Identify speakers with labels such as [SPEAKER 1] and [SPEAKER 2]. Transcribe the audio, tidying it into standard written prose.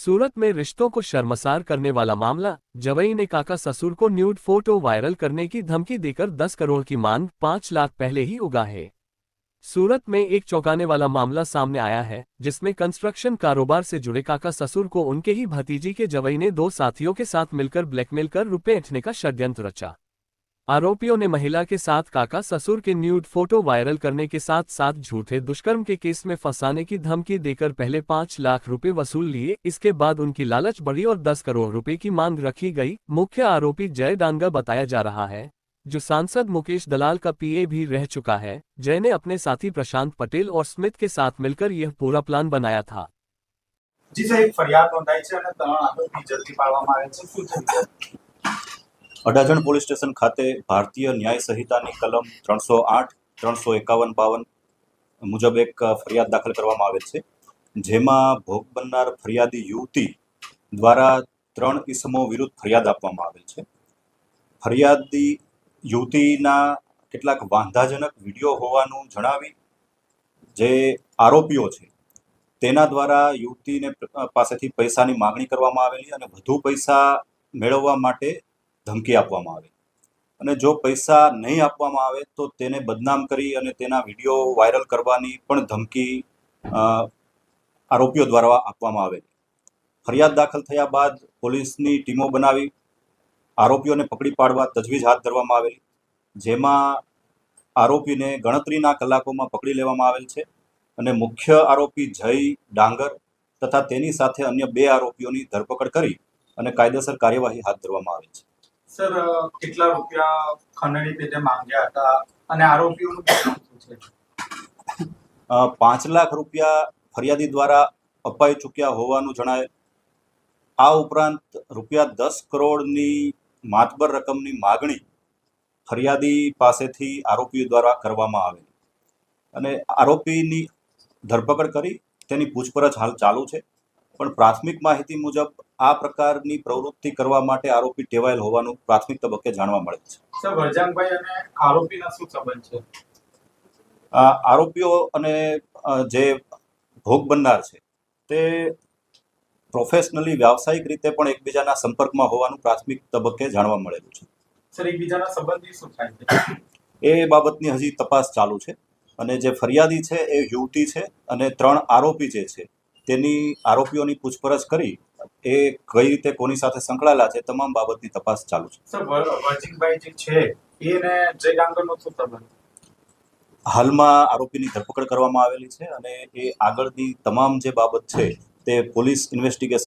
[SPEAKER 1] सूरत में रिश्तों को शर्मसार करने वाला मामला। जवई ने काका ससुर को न्यूड फोटो वायरल करने की धमकी देकर 10 करोड़ की मांग, 5 लाख पहले ही उगा है। सूरत में एक चौंकाने वाला मामला सामने आया है, जिसमें कंस्ट्रक्शन कारोबार से जुड़े काका ससुर को उनके ही भतीजी के जवई ने 2 साथियों के साथ मिलकर ब्लैकमेल कर रुपए ऐंठने का षड्यंत्र रचा। आरोपियों ने महिला के साथ काका ससुर के न्यूड फोटो वायरल करने के साथ साथ झूठे दुष्कर्म के केस में फंसाने की धमकी देकर पहले 5 लाख रुपए वसूल लिए। इसके बाद उनकी लालच बढ़ी और 10 करोड़ रुपए की मांग रखी गई। मुख्य आरोपी जय डांगा बताया जा रहा है, जो सांसद मुकेश दलाल का पीए भी रह चुका है। जय ने अपने साथी प्रशांत पटेल और स्मिथ के साथ मिलकर यह पूरा प्लान बनाया था।
[SPEAKER 2] जी सर, एक फरियाद नोंधाई है અને 3 આરોપી ઝડપી પાડવામાં આવે છે। શું થયું?
[SPEAKER 3] અડાજણ પોલીસ સ્ટેશન ખાતે ભારતીય ન્યાય સંહિતાની કલમ 308, 351-52 મુજબ એક ફરિયાદ દાખલ કરવામાં આવેલ છે, જેમાં ભોગ બનનાર ફરિયાદી યુવતી દ્વારા 3 ઇસમો વિરુદ્ધ ફરિયાદ આપવામાં આવેલ છે। ફરિયાદી યુવતીના કેટલાક વાંધાજનક વિડીયો હોવાનું જણાવી જે આરોપીઓ છે તેના દ્વારા યુવતીને પાસેથી પૈસાની માગણી કરવામાં આવેલી અને વધુ પૈસા મેળવવા માટે ધમકી આપવામાં આવે અને જો પૈસા નહીં આપવામાં આવે તો તેને બદનામ કરી અને તેના વિડીયો વાયરલ કરવાની પણ ધમકી આરોપીઓ દ્વારા આપવામાં આવેલી। ફરિયાદ દાખલ થયા બાદ પોલીસની ટીમો બનાવી આરોપીઓને પકડી પાડવા તજવીજ હાથ ધરવામાં આવેલી, જેમાં આરોપીને ગણતરીના કલાકોમાં પકડી લેવામાં આવેલ છે અને મુખ્ય આરોપી જય ડાંગર તથા તેની સાથે અન્ય 2 આરોપીઓની ધરપકડ કરી અને કાયદેસર કાર્યવાહી હાથ ધરવામાં આવેલ છે।
[SPEAKER 2] સર, કેટલા રૂપિયા ખંડણી પેટે માંગ્યા હતા અને આરોપીઓનું શું છે?
[SPEAKER 3] 5 લાખ રૂપિયા ફરિયાદી દ્વારા અપાઈ ચૂક્યા હોવાનું જણાય। આ ઉપરાંત રૂપિયા 10 કરોડની માતબર રકમની માગણી ફરિયાદી પાસેથી આરોપીઓ દ્વારા કરવામાં આવેલી અને આરોપીની ધરપકડ કરી તેની પૂછપરછ હાલ ચાલુ છે, પણ પ્રાથમિક માહિતી મુજબ આ પ્રકારની પ્રવૃત્તિ કરવા માટે આરોપી ટેવાયેલ હોવાનું પ્રાથમિક તબક્કે જાણવા મળે છે।
[SPEAKER 2] સર, વરજાંગભાઈ અને આરોપીના શું સંબંધ છે?
[SPEAKER 3] આરોપીઓ અને જે ભોગ બનનાર છે તે પ્રોફેશનલી વ્યાવસાયિક રીતે પણ એકબીજાના સંપર્કમાં હોવાનું પ્રાથમિક તબક્કે જાણવા મળેલું છે।
[SPEAKER 2] સર, એકબીજાના સંબંધી શું થાય છે?
[SPEAKER 3] એ બાબતની હજી તપાસ ચાલુ છે અને જે ફરિયાદી છે એ યુવતી છે અને 3 આરોપી જે છે તેની આરોપીઓની પૂછપરછ કરી એ કઈ રીતે કોની સાથે સંકળાયેલા છે તમામ બાબતની તપાસ ચાલુ છે।
[SPEAKER 2] સર, વરજીભાઈ જે છે એને જય ડાંગરનો શું સંબંધ?
[SPEAKER 3] હાલમાં આરોપીની ધરપકડ કરવામાં આવેલી છે અને એ આગળની તમામ જે બાબત છે તે પોલીસ ઇન્વેસ્ટિગેશન